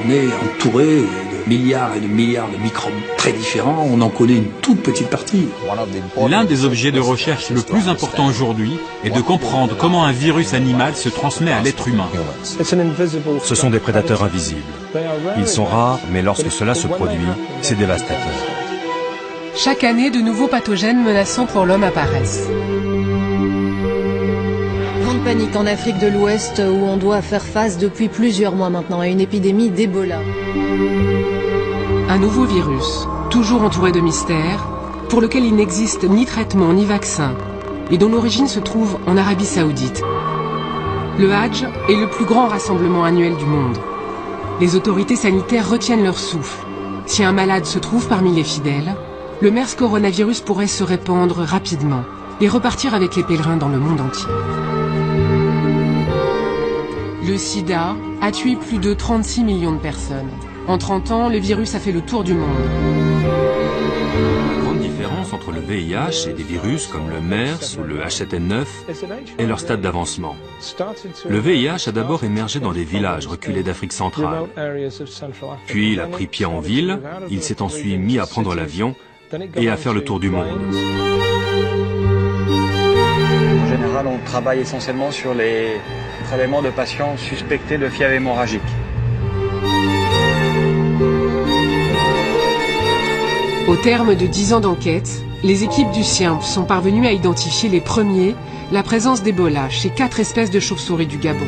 On est entouré de milliards et de milliards de microbes très différents. On en connaît une toute petite partie. L'un des objets de recherche le plus important aujourd'hui est de comprendre comment un virus animal se transmet à l'être humain. Ce sont des prédateurs invisibles. Ils sont rares, mais lorsque cela se produit, c'est dévastateur. Chaque année, de nouveaux pathogènes menaçants pour l'homme apparaissent. Grande panique en Afrique de l'Ouest où on doit faire face depuis plusieurs mois maintenant à une épidémie d'Ebola. Un nouveau virus, toujours entouré de mystères, pour lequel il n'existe ni traitement ni vaccin, et dont l'origine se trouve en Arabie Saoudite. Le Hadj est le plus grand rassemblement annuel du monde. Les autorités sanitaires retiennent leur souffle. Si un malade se trouve parmi les fidèles, le MERS coronavirus pourrait se répandre rapidement et repartir avec les pèlerins dans le monde entier. Le sida a tué plus de 36 millions de personnes. En 30 ans, le virus a fait le tour du monde. La grande différence entre le VIH et des virus comme le MERS ou le H7N9 est leur stade d'avancement. Le VIH a d'abord émergé dans des villages reculés d'Afrique centrale. Puis il a pris pied en ville, il s'est ensuite mis à prendre l'avion et à faire le tour du monde. En général, on travaille essentiellement sur les prélèvements de patients suspectés de fièvre hémorragique. Au terme de 10 ans d'enquête, les équipes du CIEMP sont parvenues à identifier les premiers la présence d'Ebola chez 4 espèces de chauves-souris du Gabon.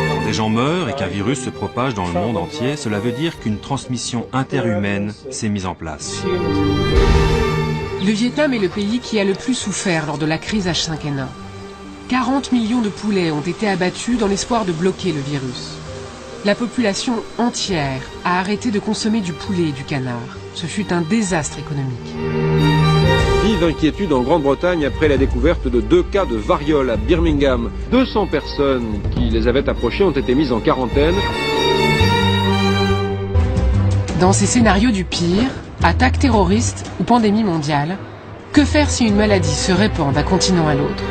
Quand des gens meurent et qu'un virus se propage dans le monde entier, cela veut dire qu'une transmission interhumaine s'est mise en place. Le Vietnam est le pays qui a le plus souffert lors de la crise H5N1. 40 millions de poulets ont été abattus dans l'espoir de bloquer le virus. La population entière a arrêté de consommer du poulet et du canard. Ce fut un désastre économique. Vive inquiétude en Grande-Bretagne après la découverte de 2 cas de variole à Birmingham. 200 personnes qui les avaient approchées ont été mises en quarantaine. Dans ces scénarios du pire, attaque terroriste ou pandémie mondiale, que faire si une maladie se répand d'un continent à l'autre ?